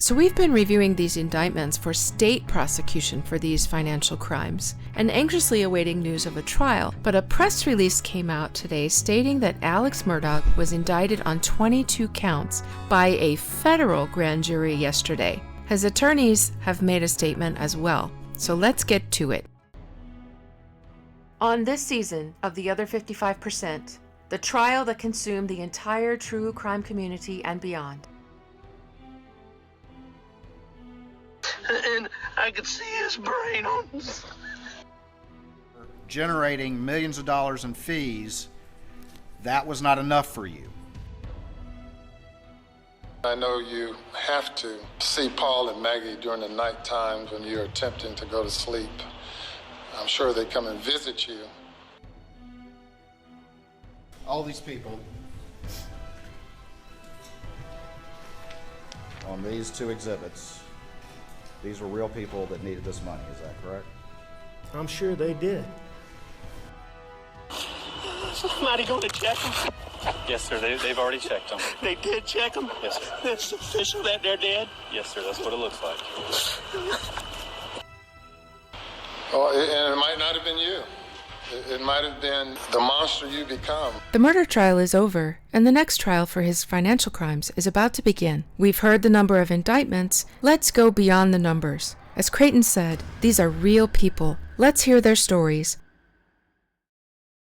So we've been reviewing these indictments for state prosecution for these financial crimes and anxiously awaiting news of a trial, but a press release came out today stating that Alex Murdaugh was indicted on 22 counts by a federal grand jury yesterday. His attorneys have made a statement as well, so let's get to it. On this season of The Other 55%, the trial that consumed the entire true crime community and beyond. And I could see his brain on generating millions of dollars in fees. That was not enough for you. I know you have to see Paul and Maggie during the night times when you're attempting to go to sleep. I'm sure they come and visit you. All these people on these two exhibits, these were real people that needed this money, is that correct? I'm sure they did. Somebody going to check them? Yes, sir. They've already checked them. They did check them? Yes, sir. It's official that they're dead? Yes, sir. That's what it looks like. Oh, and it might not have been you. It might have been the monster you become. The murder trial is over, and the next trial for his financial crimes is about to begin. We've heard the number of indictments. Let's go beyond the numbers. As Creighton said, these are real people. Let's hear their stories.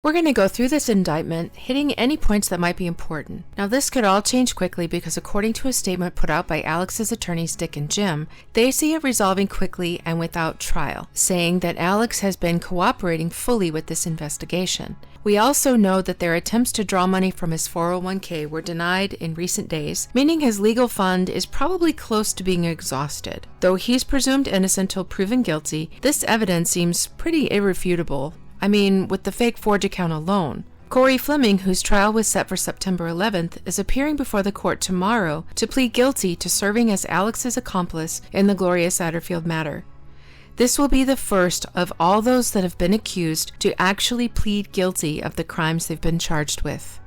We're going to go through this indictment, hitting any points that might be important. Now, this could all change quickly because according to a statement put out by Alex's attorneys Dick and Jim, they see it resolving quickly and without trial, saying that Alex has been cooperating fully with this investigation. We also know that their attempts to draw money from his 401k were denied in recent days, meaning his legal fund is probably close to being exhausted. Though he's presumed innocent till proven guilty, this evidence seems pretty irrefutable. I mean, with the fake Forge account alone. Corey Fleming, whose trial was set for September 11th, is appearing before the court tomorrow to plead guilty to serving as Alex's accomplice in the Gloria Satterfield matter. This will be the first of all those that have been accused to actually plead guilty of the crimes they've been charged with.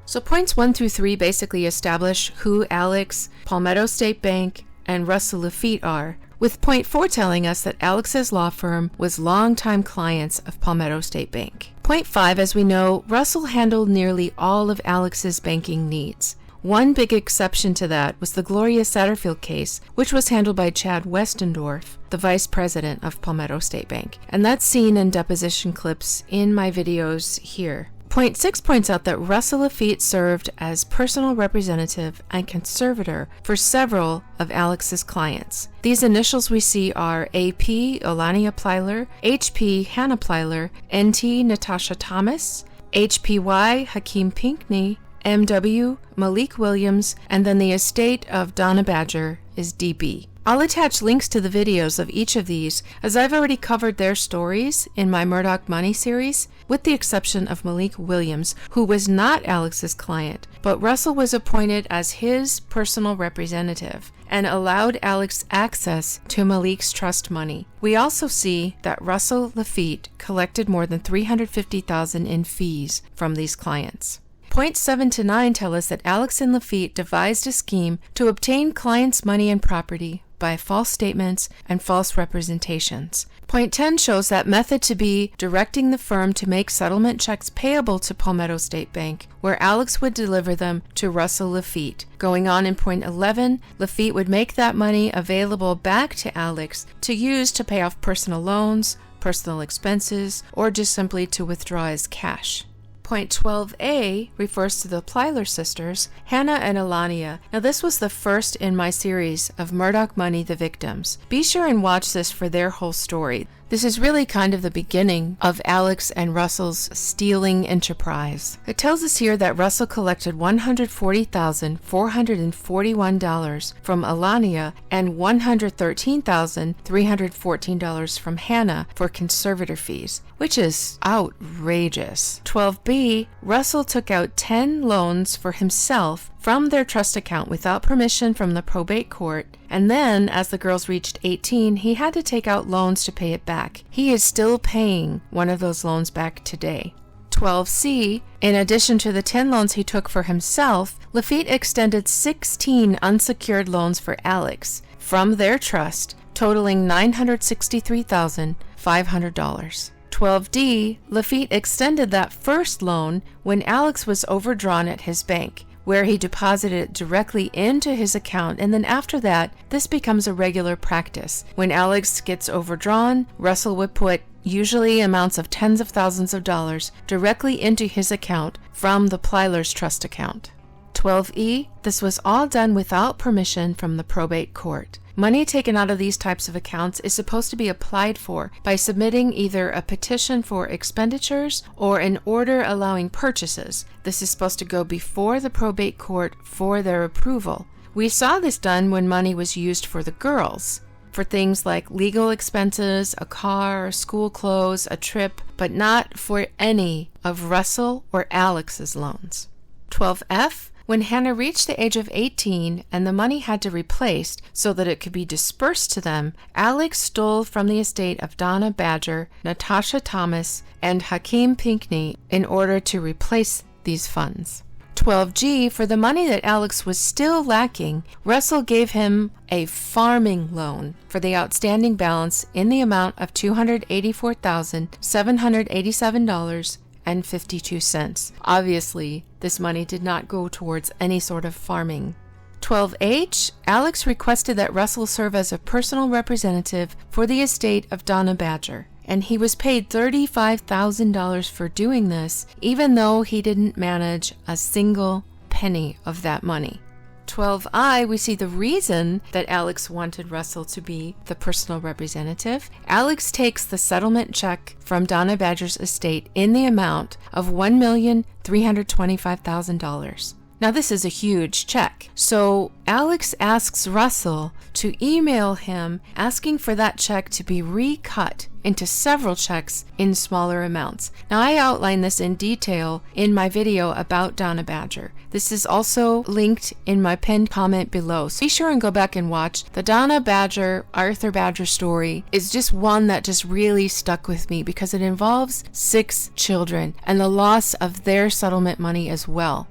So points 1 through 3 basically establish who Alex, Palmetto State Bank, and Russell Lafitte are, with point 4 telling us that Alex's law firm was longtime clients of Palmetto State Bank. Point 5, as we know, Russell handled nearly all of Alex's banking needs. One big exception to that was the Gloria Satterfield case, which was handled by Chad Westendorf, the vice president of Palmetto State Bank, and that's seen in deposition clips in my videos here. Point 6 points out that Russell Lafitte served as personal representative and conservator for several of Alex's clients. These initials we see are AP Olania Plyler, HP Hannah Plyler, NT Natasha Thomas, HPY Hakeem Pinkney, MW Malik Williams, and then the estate of Donna Badger is DB. I'll attach links to the videos of each of these, as I've already covered their stories in my Murdaugh Money series, with the exception of Malik Williams, who was not Alex's client, but Russell was appointed as his personal representative and allowed Alex access to Malik's trust money. We also see that Russell Lafitte collected more than $350,000 in fees from these clients. Points 7 to 9 tell us that Alex and Lafitte devised a scheme to obtain clients' money and property by false statements and false representations. Point 10 shows that method to be directing the firm to make settlement checks payable to Palmetto State Bank, where Alex would deliver them to Russell Lafitte. Going on in point 11, Lafitte would make that money available back to Alex to use to pay off personal loans, personal expenses, or just simply to withdraw as cash. Point 12a refers to the Plyler sisters, Hannah and Elania. Now this was the first in my series of Murdaugh Money, the Victims. Be sure and watch this for their whole story. This is really kind of the beginning of Alex and Russell's stealing enterprise. It tells us here that Russell collected $140,441 from Elania and $113,314 from Hannah for conservator fees, which is outrageous. 12b, Russell took out 10 loans for himself from their trust account without permission from the probate court, and then, as the girls reached 18, he had to take out loans to pay it back. He is still paying one of those loans back today. 12c, in addition to the 10 loans he took for himself, Lafitte extended 16 unsecured loans for Alex, from their trust, totaling $963,500. 12D, Lafitte extended that first loan when Alex was overdrawn at his bank, where he deposited it directly into his account, and then after that, this becomes a regular practice. When Alex gets overdrawn, Russell would put usually amounts of tens of thousands of dollars directly into his account from the Plyler's trust account. 12E, this was all done without permission from the probate court. Money taken out of these types of accounts is supposed to be applied for by submitting either a petition for expenditures or an order allowing purchases. This is supposed to go before the probate court for their approval. We saw this done when money was used for the girls, for things like legal expenses, a car, school clothes, a trip, but not for any of Russell or Alex's loans. 12F, when Hannah reached the age of 18 and the money had to be replaced so that it could be dispersed to them, Alex stole from the estate of Donna Badger, Natasha Thomas, and Hakeem Pinkney in order to replace these funds. 12G, for the money that Alex was still lacking, Russell gave him a farming loan for the outstanding balance in the amount of $284,787.52. Obviously, this money did not go towards any sort of farming. 12H, Alex requested that Russell serve as a personal representative for the estate of Donna Badger, and he was paid $35,000 for doing this, even though he didn't manage a single penny of that money. 12I, we see the reason that Alex wanted Russell to be the personal representative. Alex takes the settlement check from Donna Badger's estate in the amount of $1,325,000. Now this is a huge check, so Alex asks Russell to email him asking for that check to be recut into several checks in smaller amounts. Now I outline this in detail in my video about Donna Badger. This is also linked in my pinned comment below, so be sure and go back and watch. The Donna Badger, Arthur Badger story is just one that just really stuck with me because it involves 6 children and the loss of their settlement money as well.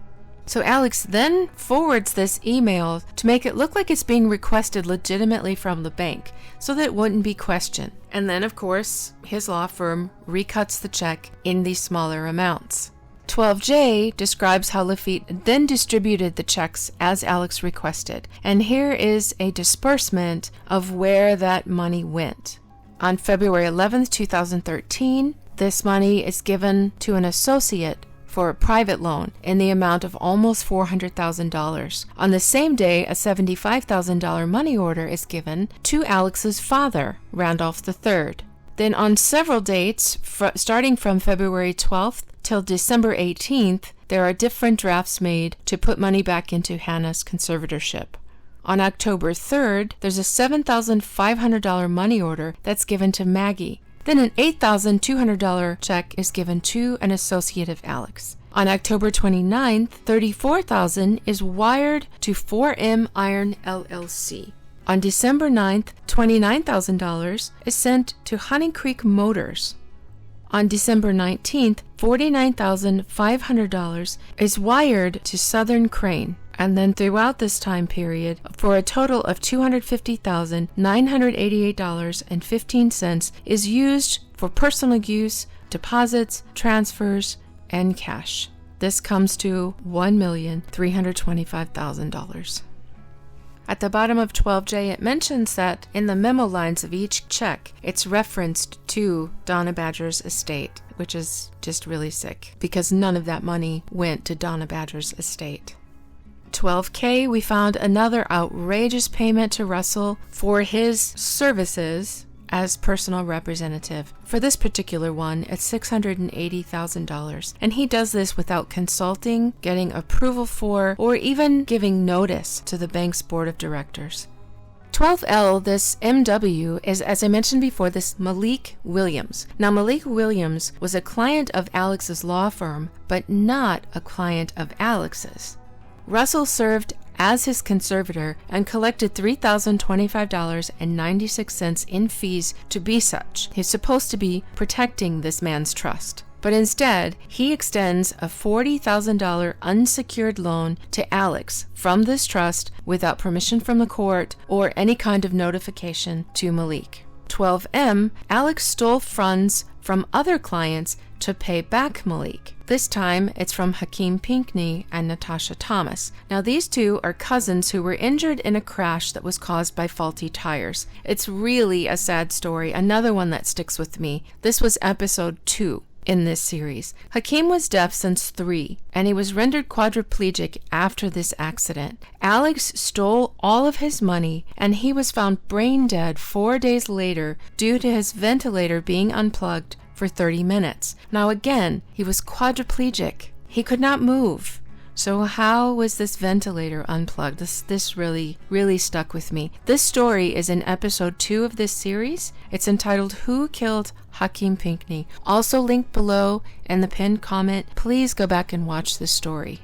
So Alex then forwards this email to make it look like it's being requested legitimately from the bank so that it wouldn't be questioned. And then, of course, his law firm recuts the check in these smaller amounts. 12J describes how Lafitte then distributed the checks as Alex requested. And here is a disbursement of where that money went. On February 11th, 2013, this money is given to an associate for a private loan in the amount of almost $400,000. On the same day, a $75,000 money order is given to Alex's father, Randolph III. Then on several dates, starting from February 12th till December 18th, there are different drafts made to put money back into Hannah's conservatorship. On October 3rd, there's a $7,500 money order that's given to Maggie. Then an $8,200 check is given to an associate of Alex. On October 29th, $34,000 is wired to 4M Iron LLC. On December 9th, $29,000 is sent to Honey Creek Motors. On December 19th, $49,500 is wired to Southern Crane. And then throughout this time period, for a total of $250,988.15 is used for personal use, deposits, transfers, and cash. This comes to $1,325,000. At the bottom of 12J, it mentions that in the memo lines of each check, it's referenced to Donna Badger's estate, which is just really sick because none of that money went to Donna Badger's estate. 12K, we found another outrageous payment to Russell for his services as personal representative. For this particular one, it's $680,000. And he does this without consulting, getting approval for, or even giving notice to the bank's board of directors. 12L, this MW, is, as I mentioned before, this Malik Williams. Now, Malik Williams was a client of Alex's law firm, but not a client of Alex's. Russell served as his conservator and collected $3,025.96 in fees to be such. He's supposed to be protecting this man's trust. But instead, he extends a $40,000 unsecured loan to Alex from this trust without permission from the court or any kind of notification to Malik. 12M, Alex stole funds from other clients to pay back Malik. This time, it's from Hakeem Pinckney and Natasha Thomas. Now, these two are cousins who were injured in a crash that was caused by faulty tires. It's really a sad story, another one that sticks with me. This was episode 2 in this series. Hakeem was deaf since 3, and he was rendered quadriplegic after this accident. Alex stole all of his money, and he was found brain dead 4 days later due to his ventilator being unplugged for 30 minutes. Now again, he was quadriplegic. He could not move. So how was this ventilator unplugged? This really stuck with me. This story is in episode 2 of this series. It's entitled Who Killed Hakeem Pinckney? Also linked below in the pinned comment. Please go back and watch this story.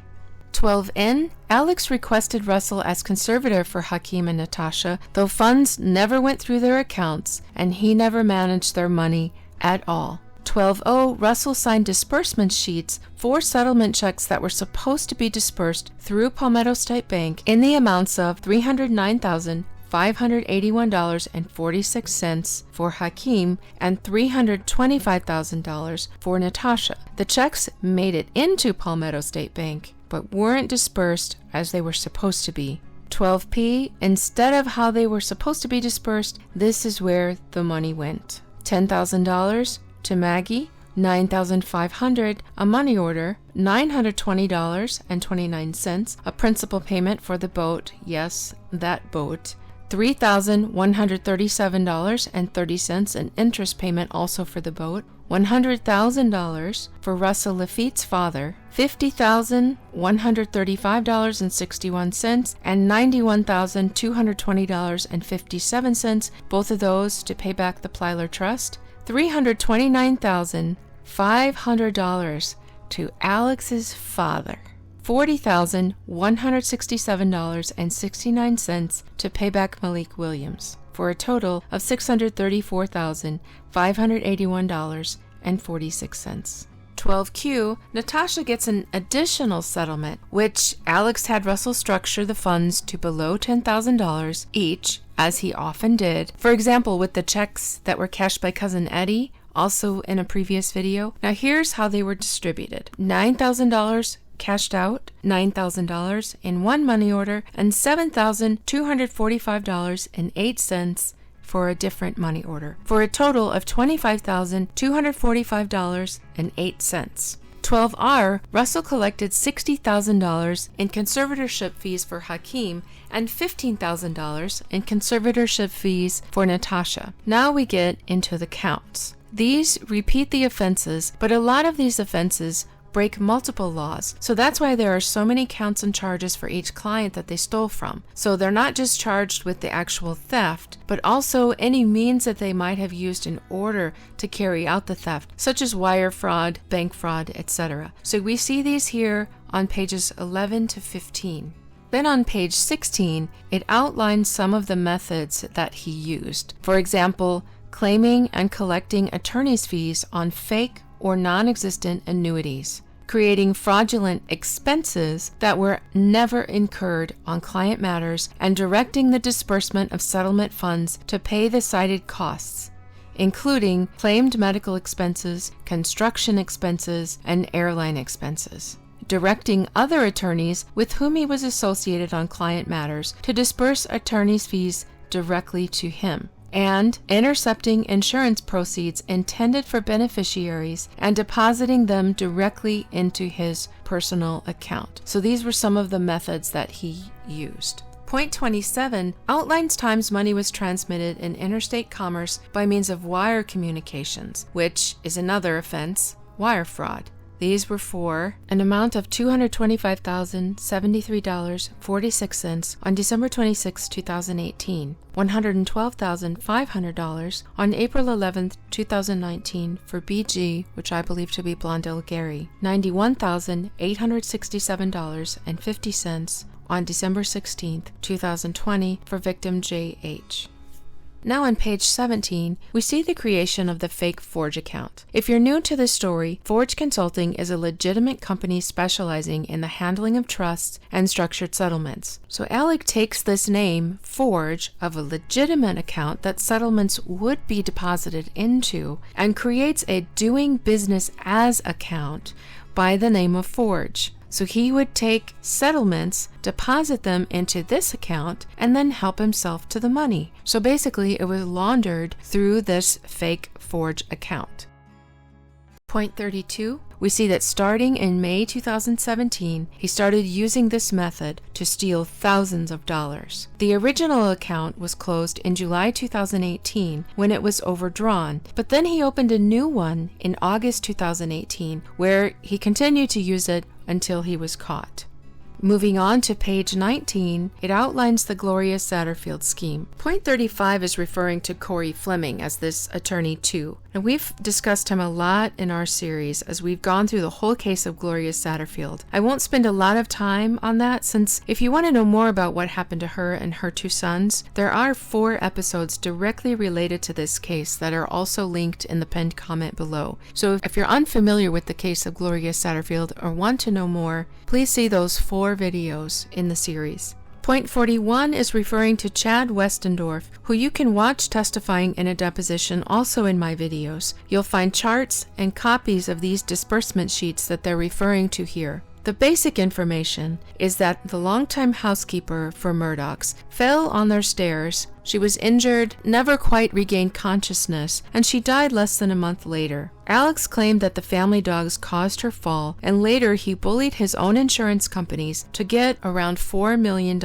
12N, Alex requested Russell as conservator for Hakeem and Natasha, though funds never went through their accounts and he never managed their money at all. 12O, Russell signed disbursement sheets for settlement checks that were supposed to be dispersed through Palmetto State Bank in the amounts of $309,581.46 for Hakeem and $325,000 for Natasha. The checks made it into Palmetto State Bank, but weren't dispersed as they were supposed to be. 12P, instead of how they were supposed to be dispersed, this is where the money went. $10,000 to Maggie, $9,500, a money order, $920.29, a principal payment for the boat, yes, that boat, $3,137.30, an interest payment also for the boat, $100,000 for Russell Lafitte's father, $50,135.61, and $91,220.57, both of those to pay back the Plyler Trust, $329,500 to Alex's father, $40,167.69 to pay back Malik Williams, for a total of $634,581.46. 12Q, Natasha gets an additional settlement, which Alex had Russell structure the funds to below $10,000 each, as he often did. For example, with the checks that were cashed by Cousin Eddie, also in a previous video. Now here's how they were distributed. $9,000 cashed out, $9,000 in one money order, and $7,245.08 for a different money order, for a total of $25,245.08. 12R, Russell collected $60,000 in conservatorship fees for Hakeem and $15,000 in conservatorship fees for Natasha. Now we get into the counts. These repeat the offenses, but a lot of these offenses break multiple laws. So that's why there are so many counts and charges for each client that they stole from. So they're not just charged with the actual theft, but also any means that they might have used in order to carry out the theft, such as wire fraud, bank fraud, etc. So we see these here on pages 11 to 15. Then on page 16, it outlines some of the methods that he used. For example, claiming and collecting attorney's fees on fake or non-existent annuities, creating fraudulent expenses that were never incurred on client matters, and directing the disbursement of settlement funds to pay the cited costs, including claimed medical expenses, construction expenses, and airline expenses. Directing other attorneys with whom he was associated on client matters to disburse attorney's fees directly to him, and intercepting insurance proceeds intended for beneficiaries and depositing them directly into his personal account. So these were some of the methods that he used. Point 27 outlines times money was transmitted in interstate commerce by means of wire communications, which is another offense, wire fraud. These were for an amount of $225,073.46 on December 26, 2018, $112,500 on April 11, 2019 for BG, which I believe to be Blondell Gary, $91,867.50 on December 16, 2020 for victim JH. Now on page 17, we see the creation of the fake Forge account. If you're new to this story, Forge Consulting is a legitimate company specializing in the handling of trusts and structured settlements. So Alec takes this name, Forge, of a legitimate account that settlements would be deposited into, and creates a doing business as account by the name of Forge. So he would take settlements, deposit them into this account, and then help himself to the money. So basically, it was laundered through this fake Forge account. Point 32, we see that starting in May 2017, he started using this method to steal thousands of dollars. The original account was closed in July 2018 when it was overdrawn, but then he opened a new one in August 2018 where he continued to use it until he was caught. Moving on to page 19, it outlines the Gloria Satterfield scheme. Point 35 is referring to Corey Fleming as this attorney too. And we've discussed him a lot in our series as we've gone through the whole case of Gloria Satterfield. I won't spend a lot of time on that since if you want to know more about what happened to her and her two sons, there are 4 episodes directly related to this case that are also linked in the pinned comment below. So if you're unfamiliar with the case of Gloria Satterfield or want to know more, please see those 4 videos in the series. Point 41 is referring to Chad Westendorf, who you can watch testifying in a deposition also in my videos. You'll find charts and copies of these disbursement sheets that they're referring to here. The basic information is that the longtime housekeeper for Murdaugh's fell on their stairs. She was injured, never quite regained consciousness, and she died less than a month later. Alex claimed that the family dogs caused her fall, and later he bullied his own insurance companies to get around $4 million.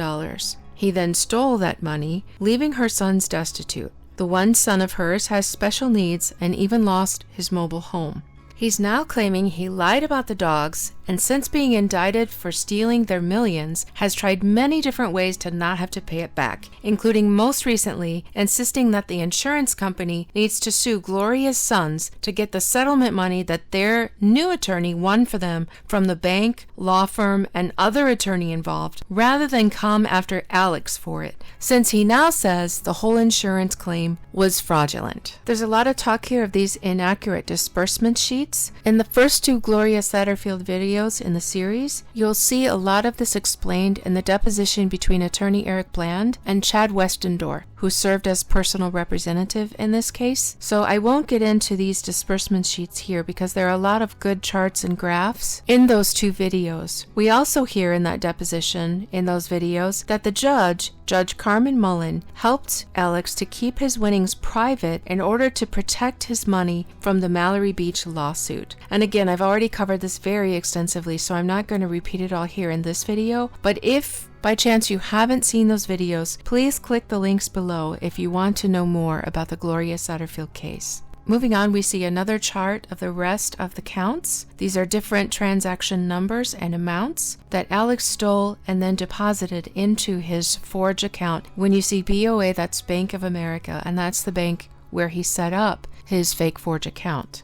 He then stole that money, leaving her sons destitute. The one son of hers has special needs and even lost his mobile home. He's now claiming he lied about the dogs, and since being indicted for stealing their millions, has tried many different ways to not have to pay it back, including most recently insisting that the insurance company needs to sue Gloria's sons to get the settlement money that their new attorney won for them from the bank, law firm, and other attorney involved, rather than come after Alex for it, since he now says the whole insurance claim was fraudulent. There's a lot of talk here of these inaccurate disbursement sheets. In the first 2 Gloria Satterfield videos in the series, you'll see a lot of this explained in the deposition between attorney Eric Bland and Chad Westendorf, who served as personal representative in this case. So I won't get into these disbursement sheets here because there are a lot of good charts and graphs in those 2 videos. We also hear in that deposition, in those videos, that the Judge Carmen Mullen, helped Alex to keep his winnings private in order to protect his money from the Mallory Beach lawsuit. And again, I've already covered this very extensively, so I'm not going to repeat it all here in this video, but if by chance you haven't seen those videos, please click the links below if you want to know more about the Gloria Satterfield case. Moving on, we see another chart of the rest of the counts. These are different transaction numbers and amounts that Alex stole and then deposited into his Forge account. When you see BOA, that's Bank of America, and that's the bank where he set up his fake Forge account.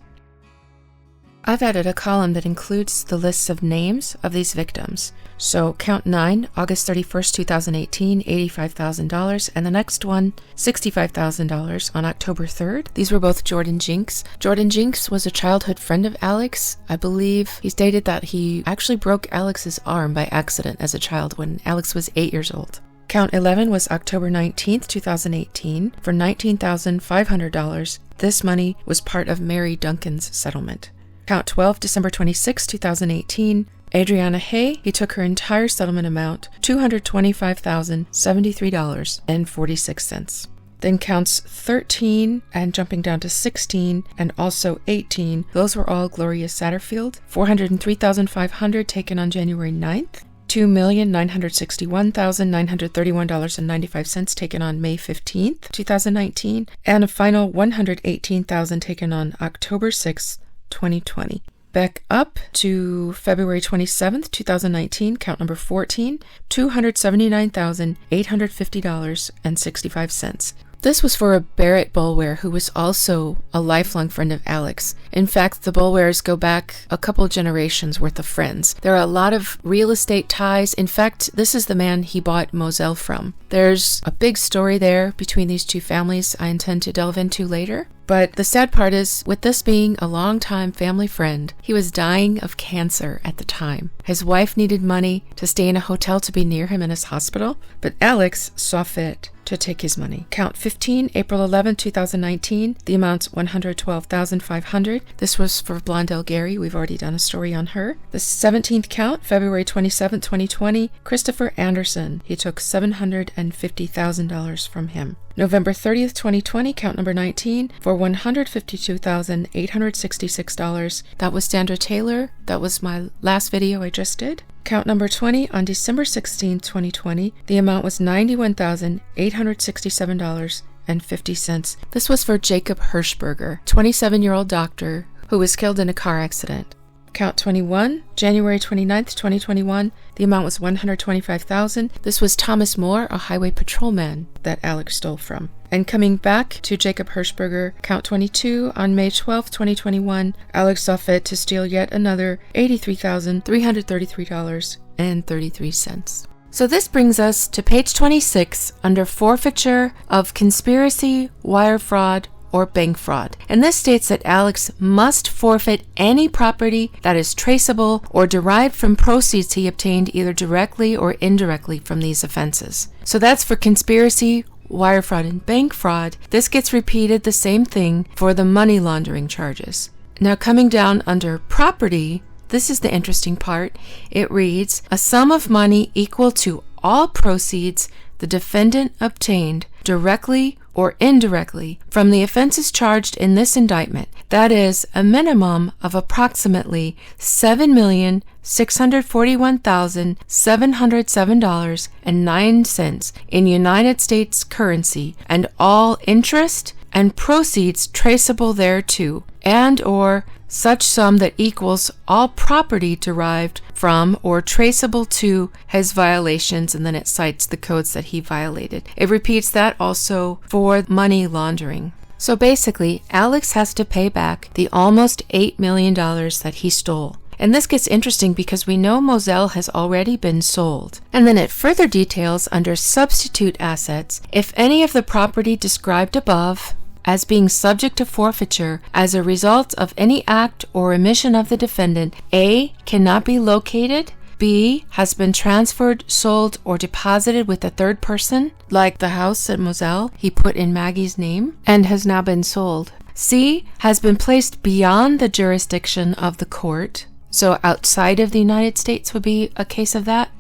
I've added a column that includes the lists of names of these victims. So count 9, August 31st, 2018, $85,000, and the next one, $65,000 on October 3rd. These were both Jordan Jinks. Jordan Jinks was a childhood friend of Alex. I believe he stated that he actually broke Alex's arm by accident as a child when Alex was 8 years old. Count 11 was October 19th, 2018, for $19,500. This money was part of Mary Duncan's settlement. Count 12, December 26, 2018, Adriana Hay, he took her entire settlement amount, $225,073.46. Then counts 13 and jumping down to 16 and also 18, those were all Gloria Satterfield, $403,500 taken on January 9th, $2,961,931.95 taken on May 15th, 2019, and a final $118,000 taken on October 6th, 2020. Back up to February 27th, 2019, count number 14, $279,850.65. This was for a Barrett Boulware who was also a lifelong friend of Alex. In fact, the Boulwares go back a couple generations worth of friends. There are a lot of real estate ties. In fact, this is the man he bought Moselle from. There's a big story there between these two families I intend to delve into later. But the sad part is, with this being a longtime family friend, he was dying of cancer at the time. His wife needed money to stay in a hotel to be near him in his hospital, but Alex saw fit to take his money. Count 15, April 11, 2019. The amount's $112,500. This was for Blondell Gary. We've already done a story on her. The 17th count, February 27, 2020. Christopher Anderson. He took $750,000 from him. November 30th, 2020, count number 19, for $152,866. That was Sandra Taylor. That was my last video I just did. Count number 20, on December 16, 2020, the amount was $91,867.50. This was for Jacob Hirschberger, 27-year-old doctor who was killed in a car accident. Count 21, January 29th, 2021, the amount was $125,000. This was Thomas Moore, a highway patrolman that Alex stole from. And coming back to Jacob Hirschberger, count 22, on May 12th, 2021, Alex saw fit to steal yet another $83,333.33. So this brings us to page 26 under forfeiture of conspiracy, wire fraud, or bank fraud. And this states that Alex must forfeit any property that is traceable or derived from proceeds he obtained either directly or indirectly from these offenses. So that's for conspiracy, wire fraud, and bank fraud. This gets repeated the same thing for the money laundering charges. Now coming down under property, this is the interesting part. It reads, a sum of money equal to all proceeds the defendant obtained directly or indirectly from the offenses charged in this indictment. That is a minimum of approximately $7,641,707.09 in United States currency, and all interest and proceeds traceable thereto, and or such sum that equals all property derived from or traceable to his violations, and then it cites the codes that he violated. It repeats that also for money laundering. So basically, Alex has to pay back the almost $8 million that he stole. And this gets interesting because we know Moselle has already been sold. And then it further details under substitute assets, if any of the property described above as being subject to forfeiture as a result of any act or omission of the defendant, A, cannot be located, B, has been transferred, sold, or deposited with a third person, like the house at Moselle he put in Maggie's name, and has now been sold. C, has been placed beyond the jurisdiction of the court, so outside of the United States would be a case of that.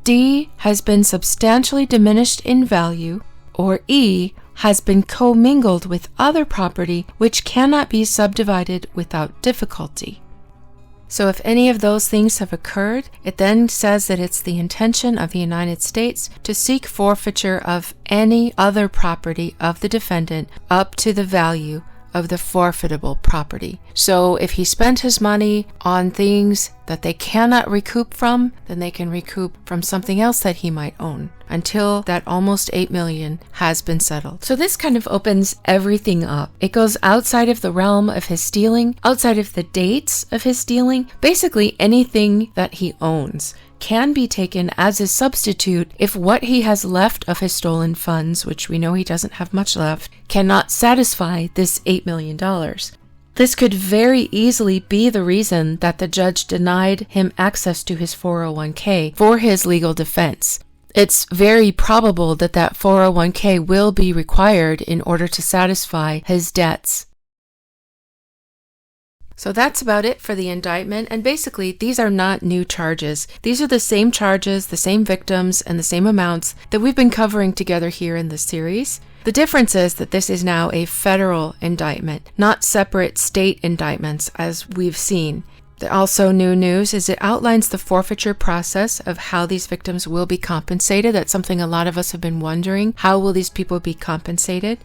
D, has been substantially diminished in value, or E, has been commingled with other property which cannot be subdivided without difficulty. So if any of those things have occurred, it then says that it's the intention of the United States to seek forfeiture of any other property of the defendant up to the value of the forfeitable property. So if he spent his money on things that they cannot recoup from, then they can recoup from something else that he might own until that almost $8 million has been settled. So this kind of opens everything up. It goes outside of the realm of his stealing, outside of the dates of his stealing. Basically anything that he owns can be taken as a substitute if what he has left of his stolen funds, which we know he doesn't have much left, cannot satisfy this $8 million. This could very easily be the reason that the judge denied him access to his 401k for his legal defense. It's very probable that that 401k will be required in order to satisfy his debts. So that's about it for the indictment, and basically these are not new charges. These are the same charges, the same victims, and the same amounts that we've been covering together here in this series. The difference is that this is now a federal indictment, not separate state indictments as we've seen. Also new news is it outlines the forfeiture process of how these victims will be compensated. That's something a lot of us have been wondering. How will these people be compensated?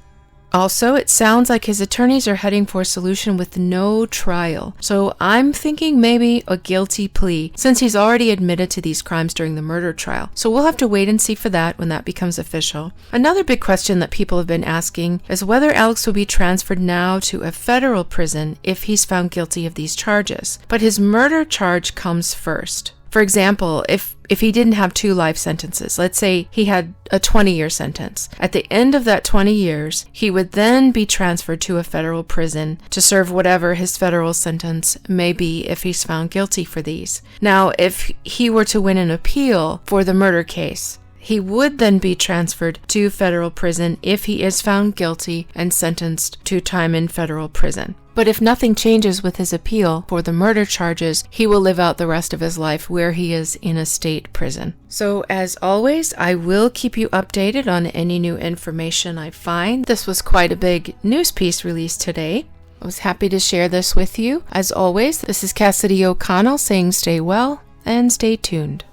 Also, it sounds like his attorneys are heading for a solution with no trial. So I'm thinking maybe a guilty plea, since he's already admitted to these crimes during the murder trial. So we'll have to wait and see for that when that becomes official. Another big question that people have been asking is whether Alex will be transferred now to a federal prison if he's found guilty of these charges. But his murder charge comes first. For example, if he didn't have 2 life sentences, let's say he had a 20-year sentence. At the end of that 20 years, he would then be transferred to a federal prison to serve whatever his federal sentence may be if he's found guilty for these. Now, if he were to win an appeal for the murder case, he would then be transferred to federal prison if he is found guilty and sentenced to time in federal prison. But if nothing changes with his appeal for the murder charges, he will live out the rest of his life where he is in a state prison. So as always, I will keep you updated on any new information I find. This was quite a big news piece released today. I was happy to share this with you. As always, this is Cassidy O'Connell saying stay well and stay tuned.